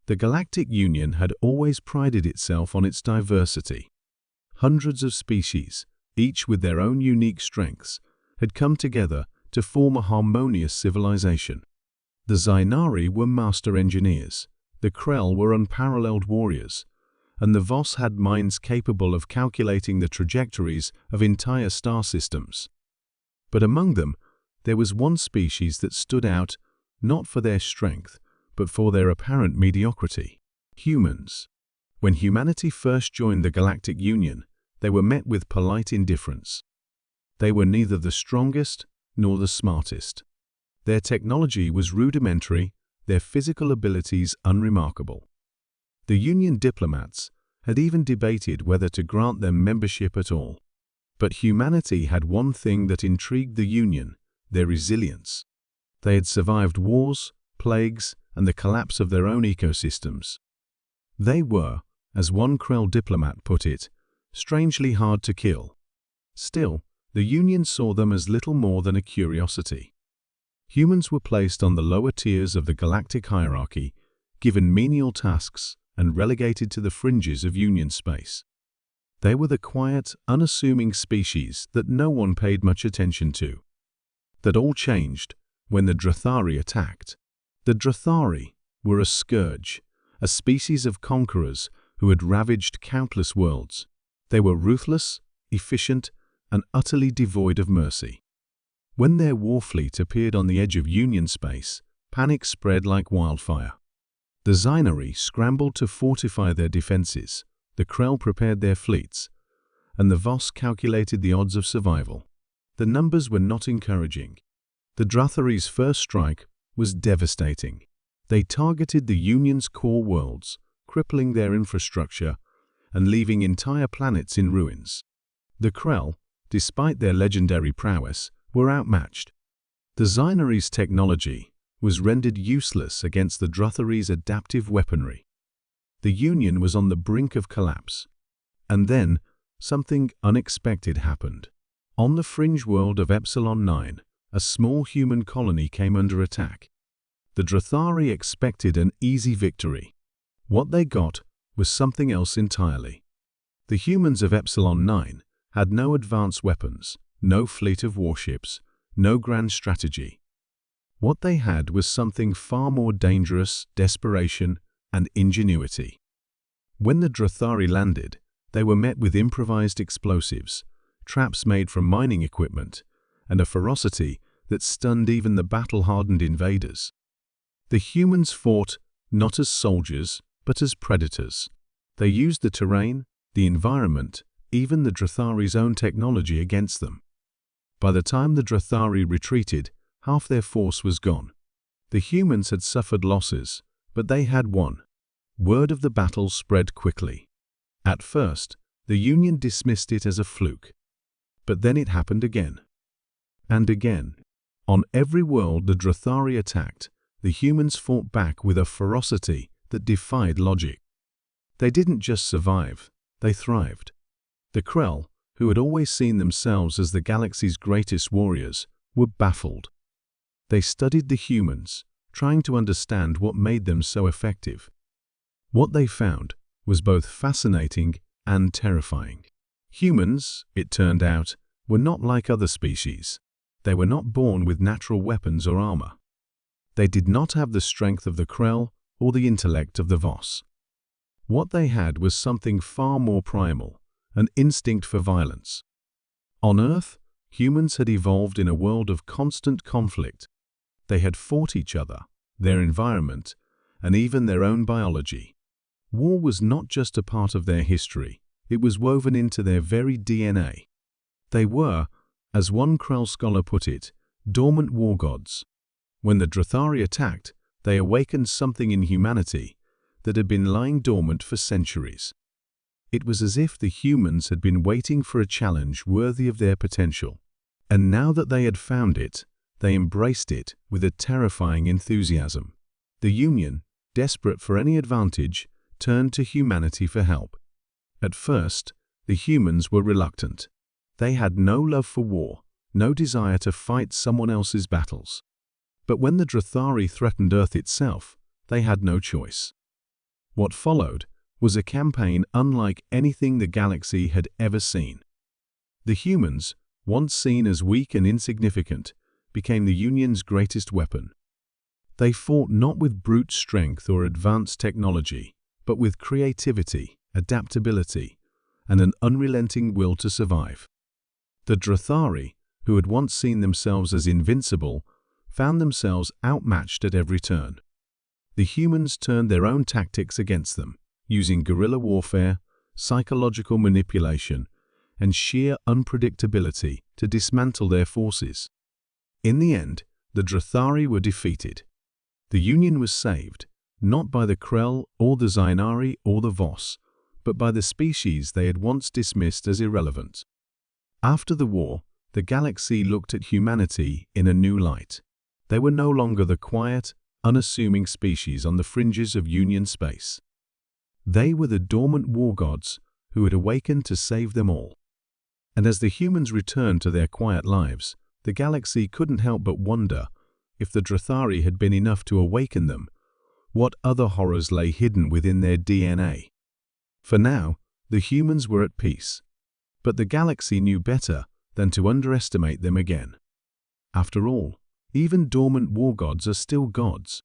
The Galactic Union had always prided itself on its diversity. Hundreds of species, each with their own unique strengths, had come together to form a harmonious civilization. The Zainari were master engineers, the Krell were unparalleled warriors, and the Voss had minds capable of calculating the trajectories of entire star systems. But among them, there was one species that stood out, not for their strength, but for their apparent mediocrity: humans. When humanity first joined the Galactic Union, they were met with polite indifference. They were neither the strongest nor the smartest. Their technology was rudimentary, their physical abilities unremarkable. The Union diplomats had even debated whether to grant them membership at all. But humanity had one thing that intrigued the Union: their resilience. They had survived wars, plagues, and the collapse of their own ecosystems. They were, as one Krell diplomat put it, strangely hard to kill. Still, the Union saw them as little more than a curiosity. Humans were placed on the lower tiers of the galactic hierarchy, given menial tasks, and relegated to the fringes of Union space. They were the quiet, unassuming species that no one paid much attention to. That all changed when the Drathari attacked. The Drathari were a scourge, a species of conquerors who had ravaged countless worlds. They were ruthless, efficient, and utterly devoid of mercy. When their war fleet appeared on the edge of Union space, panic spread like wildfire. The Zainari scrambled to fortify their defenses, the Krell prepared their fleets, and the Voss calculated the odds of survival. The numbers were not encouraging. The Drathari's first strike was devastating. They targeted the Union's core worlds, crippling their infrastructure and leaving entire planets in ruins. The Krell, despite their legendary prowess, were outmatched. The Zainari's technology was rendered useless against the Drathari's adaptive weaponry. The Union was on the brink of collapse. And then, something unexpected happened. On the fringe world of Epsilon 9, a small human colony came under attack. The Drathari expected an easy victory. What they got was something else entirely. The humans of Epsilon 9 had no advanced weapons, no fleet of warships, no grand strategy. What they had was something far more dangerous: desperation and ingenuity. When the Drathari landed, they were met with improvised explosives, traps made from mining equipment, and a ferocity that stunned even the battle-hardened invaders. The humans fought not as soldiers, but as predators. They used the terrain, the environment, even the Drathari's own technology against them. By the time the Drathari retreated, half their force was gone. The humans had suffered losses, but they had won. Word of the battle spread quickly. At first, the Union dismissed it as a fluke. But then it happened again. And again. On every world the Drathari attacked, the humans fought back with a ferocity that defied logic. They didn't just survive, they thrived. The Krell, who had always seen themselves as the galaxy's greatest warriors, were baffled. They studied the humans, trying to understand what made them so effective. What they found was both fascinating and terrifying. Humans, it turned out, were not like other species. They were not born with natural weapons or armor. They did not have the strength of the Krell or the intellect of the Voss. What they had was something far more primal, an instinct for violence. On Earth, humans had evolved in a world of constant conflict. They had fought each other, their environment, and even their own biology. War was not just a part of their history, it was woven into their very DNA. They were, as one Krell scholar put it, dormant war gods. When the Drathari attacked, they awakened something in humanity that had been lying dormant for centuries. It was as if the humans had been waiting for a challenge worthy of their potential. And now that they had found it, they embraced it with a terrifying enthusiasm. The Union, desperate for any advantage, turned to humanity for help. At first, the humans were reluctant. They had no love for war, no desire to fight someone else's battles. But when the Drathari threatened Earth itself, they had no choice. What followed was a campaign unlike anything the galaxy had ever seen. The humans, once seen as weak and insignificant, became the Union's greatest weapon. They fought not with brute strength or advanced technology, but with creativity, adaptability, and an unrelenting will to survive. The Drathari, who had once seen themselves as invincible, found themselves outmatched at every turn. The humans turned their own tactics against them, using guerrilla warfare, psychological manipulation, and sheer unpredictability to dismantle their forces. In the end, the Drathari were defeated. The Union was saved, not by the Krell or the Zainari or the Voss, but by the species they had once dismissed as irrelevant. After the war, the galaxy looked at humanity in a new light. They were no longer the quiet, unassuming species on the fringes of Union space. They were the dormant war gods who had awakened to save them all. And as the humans returned to their quiet lives, the galaxy couldn't help but wonder, if the Drathari had been enough to awaken them, what other horrors lay hidden within their DNA. For now, the humans were at peace, but the galaxy knew better than to underestimate them again. After all, even dormant war gods are still gods,